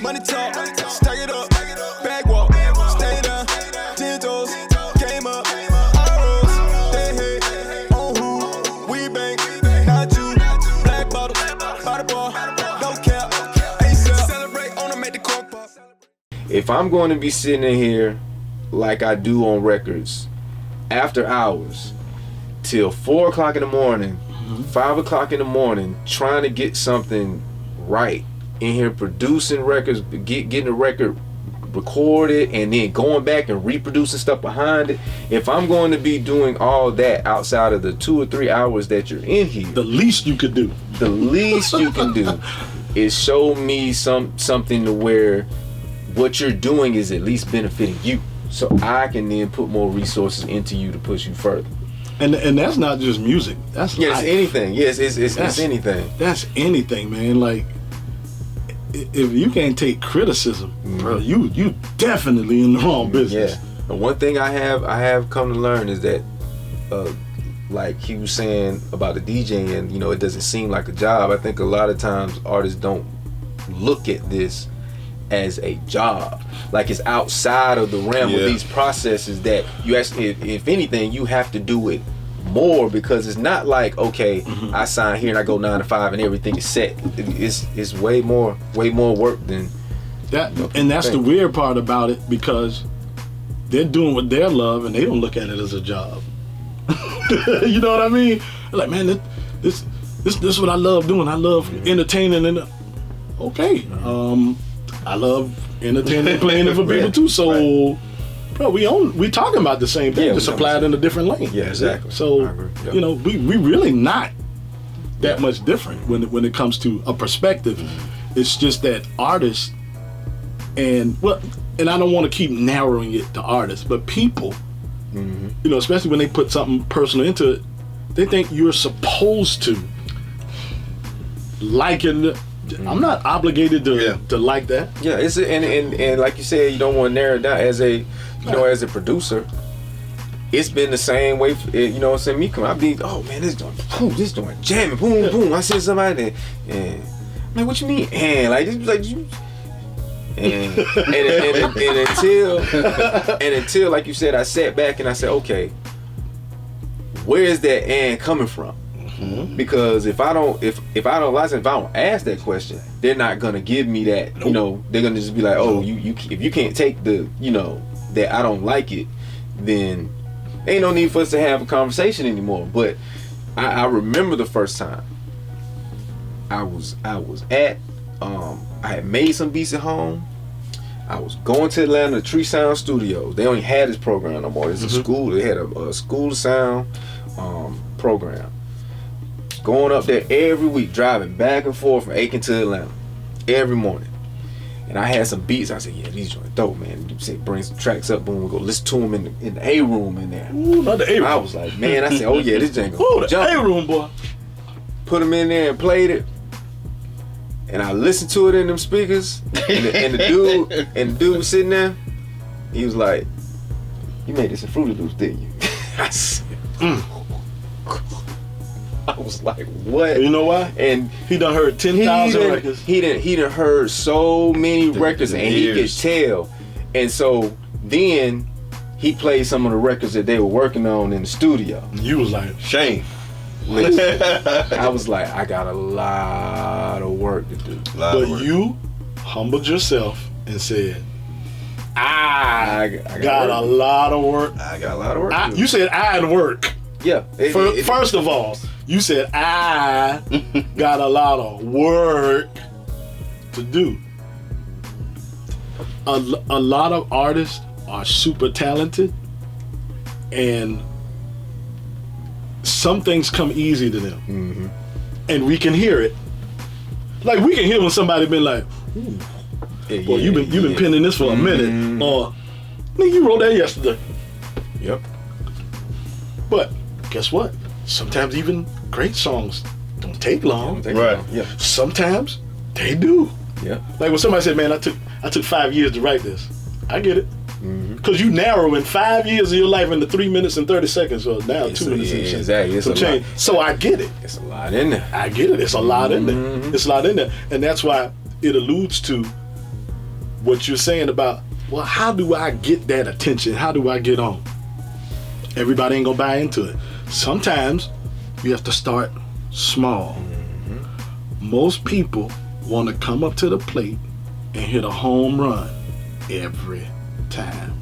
Money talk, stack it up, bag walk, stay down, 10 toes, came up, ROs, they hate, on who, we bank, not you, black bottle, body bar, no cap, ASAP, celebrate on them, make the cork pop. If I'm going to be sitting in here like I do on records, after hours, till 4 o'clock in the morning, 5 o'clock in the morning, trying to get something right in here, producing records, getting the record recorded, and then going back and reproducing stuff behind it. If I'm going to be doing all that outside of the 2 or 3 hours that you're in here, the least you could do, the least you can do is show me something to where what you're doing is at least benefiting you, so I can then put more resources into you to push you further. And that's not just music. That's it's life. anything. Yes, it's anything. That's anything, man. Like, if you can't take criticism, bro, you definitely in the wrong business. Yeah. The one thing I have come to learn is that, like he was saying about the DJing, you know, it doesn't seem like a job. I think a lot of times artists don't look at this as a job, like it's outside of the realm of these processes that you actually, if anything, you have to do it more, because it's not like, okay, I sign here and I go 9 to 5 and everything is set. It's way more work than that. And that's the weird part about it, because they're doing what they love and they don't look at it as a job. You know what I mean? Like, man, this is what I love doing. I love entertaining, and okay, I love entertaining and playing it for people too. So, bro, we talking about the same thing, just applied in a different lane. Yeah, exactly. So, I agree. Yep. you know, we really not that much different when it comes to a perspective. It's just that artists and I don't want to keep narrowing it to artists, but people, you know, especially when they put something personal into it, they think you're supposed to like it. I'm not obligated to like that. Yeah, it's and like you said, you don't want to narrow it down as a as a producer. It's been the same way. You know what I'm saying? Me coming, I be, oh man, this doing jamming, boom, boom. I see somebody there, and I'm like, what you mean? And like, you. And until like you said, I sat back and I said, okay, where is that and coming from? Because if I don't ask that question, they're not gonna give me that. Nope. You know, they're gonna just be like, oh, you if you can't take the, you know, that I don't like it, then ain't no need for us to have a conversation anymore. But I remember the first time I was at I had made some beats at home. I was going to Atlanta, Tree Sound Studios. They only had this program no more. It's a school. They had a school of sound program. Going up there every week, driving back and forth from Aiken to Atlanta every morning. And I had some beats. I said, yeah, these joints dope, man. You say, bring some tracks up, boom, we go listen to them in the A room in there. Ooh, not the A room. I was like, man, I said, oh yeah, this jangle. Ooh, the A room, boy. Put them in there and played it. And I listened to it in them speakers. And the dude was sitting there. He was like, you made this in Fruity Loops, didn't you? I said, I was like, what? You know why? And he done heard 10,000 records. He done heard so many records, and he could tell. And so then he played some of the records that they were working on in the studio. You was like, shame. Listen, I was like, I got a lot of work to do. But you humbled yourself and said, I got a lot of work. I got a lot of work. You said I had work. Yeah. First of all, you said I got a lot of work to do. A lot of artists are super talented, and some things come easy to them, and we can hear it. Like, we can hear when somebody been like, ooh, well, you've been penning this for a minute, or nigga, you wrote that yesterday. Yep. But guess what? Sometimes even great songs don't take long. Right. Yeah. Sometimes they do. Yeah. Like when somebody said, man, I took 5 years to write this. I get it. Because you narrowing 5 years of your life into 3 minutes and 30 seconds, or now 2 minutes and exactly. some change. So I get it. It's a lot in there. I get it. It's a lot in there. It's a lot in there. And that's why it alludes to what you're saying about, well, how do I get that attention? How do I get on? Everybody ain't gonna buy into it. Sometimes you have to start small. Most people want to come up to the plate and hit a home run every time.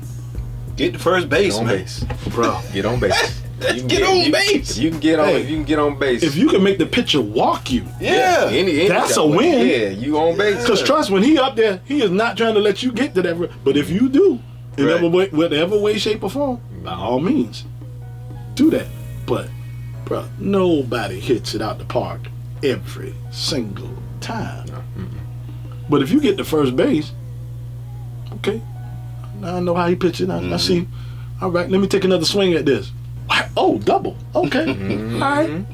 Get to first base, Get on man. base. Bro, Get on base. Get on base. You can get on. Hey, If you can get on base. if you can make the pitcher walk you, Yeah. That's a win. Yeah, you on base. because trust, when he up there, he is not trying to let you get to that. But if you do, in Right. whatever way, shape, or form, by all means, do that. But, bro, nobody hits it out the park every single time. But if you get to first base, okay, now I know how he pitches. I see. All right, let me take another swing at this. Oh, double. Okay. All right.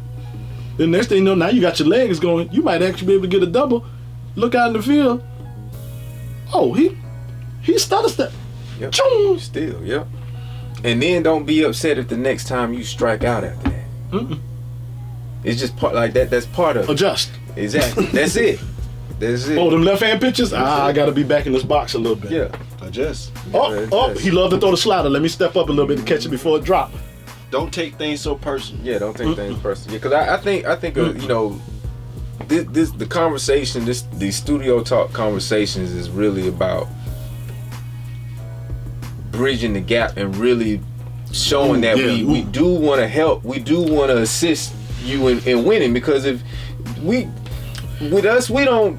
The next thing you know, now you got your legs going. You might actually be able to get a double. Look out in the field. Oh, he stutter step. Yep. Choom. Still, yep. And then don't be upset if the next time you strike out after that. It's just part like that. That's part of it. Adjust. Exactly. That's it. That's it. Oh, them left hand pitches. I got to be back in this box a little bit. Yeah. Adjust. Oh, he loved to throw the slider. Let me step up a little bit to catch it before it drop. Don't take things so personal. Yeah, don't take things personally. Because I think you know, the conversation, these studio talk conversations is really about bridging the gap and really showing that we do want to help, we do want to assist you in winning. Because if we don't,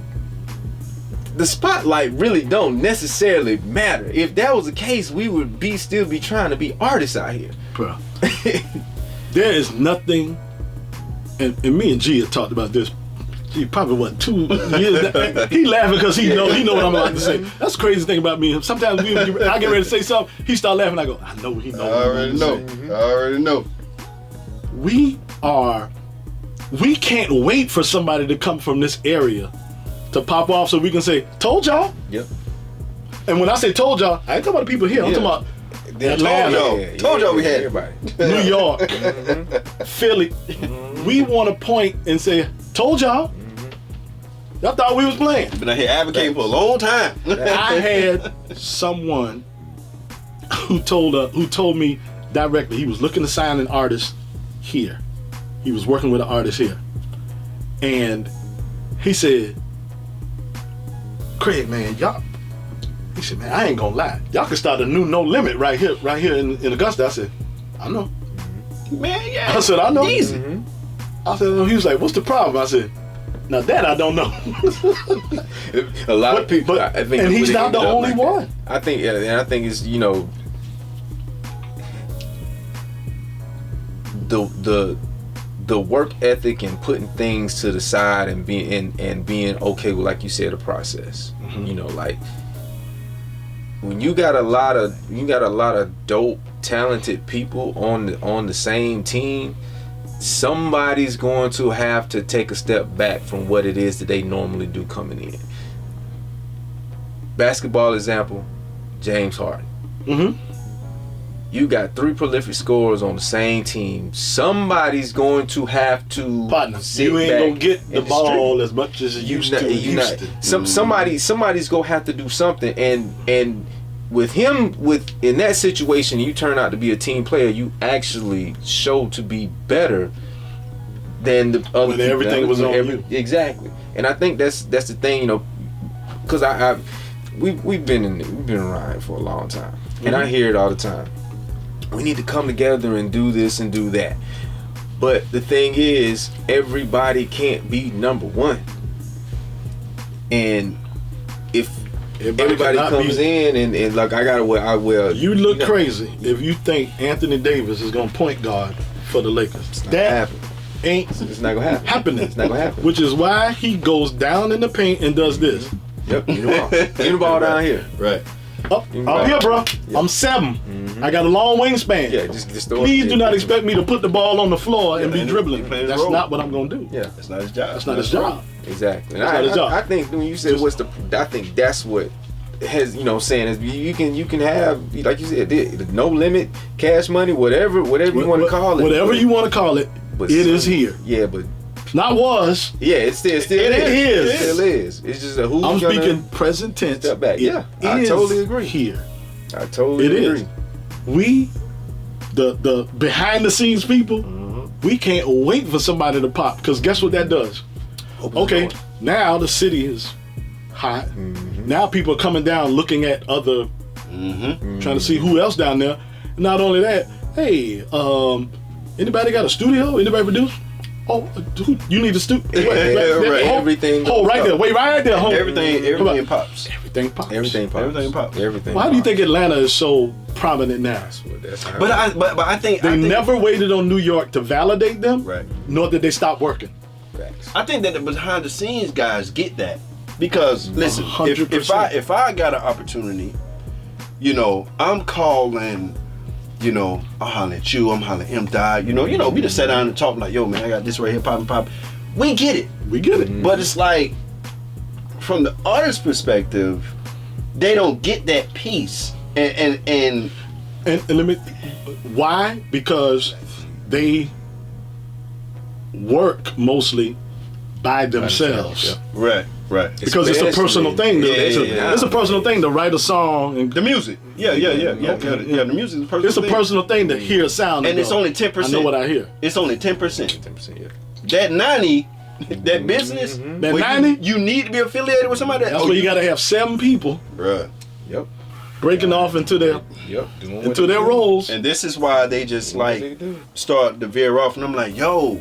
the spotlight really don't necessarily matter. If that was the case, we would still be trying to be artists out here. Bro, there is nothing, and me and G had talked about this. Gee, probably what, 2 years. He laughing because he know what I'm about to say. That's the crazy thing about me. Sometimes I get ready to say something, he start laughing. I go, I know he knows. I already know. We can't wait for somebody to come from this area to pop off so we can say, told y'all. Yep. And when I say told y'all, I ain't talking about the people here. I'm talking about Atlanta, Told y'all we had everybody. New York, Philly. We want to point and say, told y'all. Y'all thought we was playing. Been out here advocating for a long time. I had someone who told me directly he was looking to sign an artist here. He was working with an artist here. And he said, Craig, man, he said, man, I ain't gonna lie. Y'all can start a new No Limit right here in Augusta. I said, I know. Man, yeah. I said, I know. Easy. I said, he was like, what's the problem? I said, now that I don't know. A lot of people, I think, and he's not the ended up only like one. that. I think it's, you know, the work ethic and putting things to the side and being okay with, like you said, the process. You know, like when you got a lot of dope, talented people on the same team, somebody's going to have to take a step back from what it is that they normally do coming in. Basketball example, James Harden. You got 3 prolific scorers on the same team. Somebody's going to have to sit you ain't back gonna get the and ball as much as you used to. Somebody's gonna have to do something. And with him, in that situation, you turn out to be a team player. You actually show to be better than the other. When everything was on you. Exactly. And I think that's the thing, you know, because we've been around for a long time, and I hear it all the time. We need to come together and do this and do that. But the thing is, everybody can't be number one. And if everybody comes in and like I will. You look crazy if you think Anthony Davis is gonna point guard for the Lakers. That ain't it's not gonna happen. happening. It's not gonna happen. Which is why he goes down in the paint and does this. Yep, get the ball down here. Right. Up here, bro. Yeah. I'm 7. I got a long wingspan. Yeah, just please do not expect me to put the ball on the floor and be dribbling. That's not what I'm gonna do. Yeah, that's not his job. That's not his job. Exactly. That's not his job. I think when you said I think that's what has, you know, saying is you can have, like you said, the no limit cash money, whatever you want to call it. Whatever you want to call it, it is here. Yeah, but Not was. Yeah, it still It is. is. It still is. It's just a who's I'm gonna speaking present tense. step back. It Yeah, I is totally agree. Here. I totally It agree. is. We, the behind the scenes people, we can't wait for somebody to pop, because guess what that does? Okay, now the city is hot. Now people are coming down looking at other, trying to see who else down there. Not only that, hey, anybody got a studio? Anybody produce? Oh, you need a studio. Right. Everything. Oh, right there. Wait, right there. Hold. Everything pops. Everything pops. Everything pops. Everything pops. Everything. Why do you think Atlanta is so prominent now? But I think They never waited on New York to validate them, Right. nor did they stop working. I think that the behind the scenes guys get that, because listen, 100%. if I got an opportunity, you know, I'm calling, you know, I'm hollering at you, I'm hollering at M-Dot, you know, we just sat down and talk like, yo man, I got this right here, pop. We get it. We get it. But it's like, from the artist's perspective, they don't get that piece. And let me, why? Because they work mostly by themselves. right. Because it's a personal thing. Yeah. It's a personal thing to write a song. And The music. Yeah. The music is a personal it's a thing. personal thing to hear a sound. And it's go, only 10%. I know what I hear. It's only 10%. 10%, yeah. That 90, that business, That where 90? you need to be affiliated with somebody. That's where you got to have 7 people Right. Yep. breaking off into their Doing what into they their do. roles. And this is why they just What they like do. start to veer off. And I'm like, yo,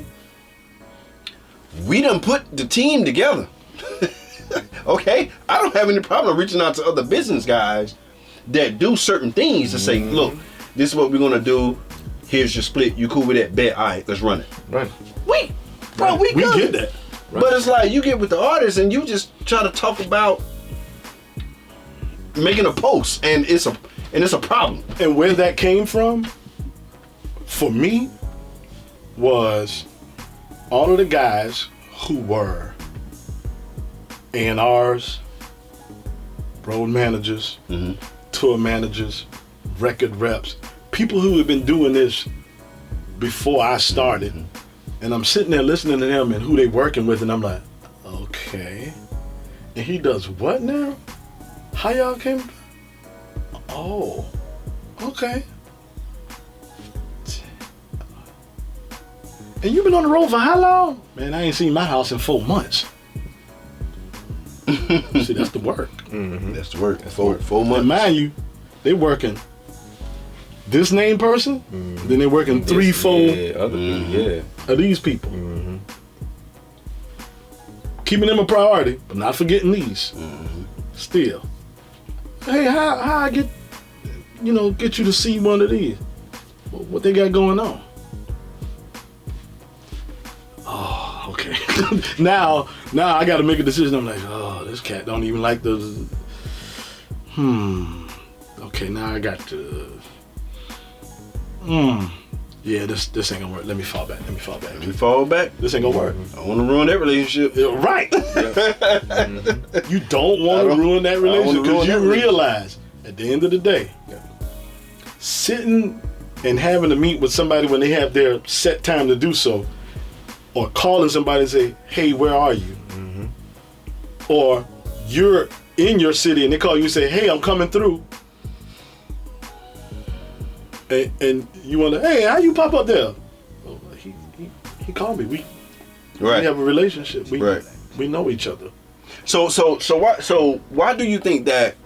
we done put the team together. Okay? I don't have any problem reaching out to other business guys that do certain things to say, look, this is what we're going to do. Here's your split. You cool with that? Bet. All right, let's run it. Right. We We good. get that. But it's like you get with the artist and you just try to talk about making a post, and it's a problem. And where that came from, for me, was all of the guys who were A&Rs, road managers, tour managers, record reps, people who had been doing this before I started. And I'm sitting there listening to them and who they working with, and I'm like, okay. And he does what now? How y'all came? Oh, okay. And you been on the road for how long? Man, I ain't seen my house in 4 months. See, that's the work. That's the work. Four months. And mind you, they working this name person, then they working 3, 4 other people, of these people. Keeping them a priority, but not forgetting these. Still. Hey, how I get you to see one of these? What they got going on? Oh, okay. now I got to make a decision. I'm like, oh, this cat don't even like the. Okay, now I got to. Yeah, this ain't gonna work. Let me fall back. You fall back. This ain't gonna work. I want to ruin that relationship. Yeah, right. You don't want to ruin that relationship because you realize at the end of the day, sitting and having to meet with somebody when they have their set time to do so, or calling somebody and say, hey, where are you? Or you're in your city and they call you and say, hey, I'm coming through. And you want to, hey, how you pop up there? Oh, he called me. We have a relationship. We know each other. So why do you think that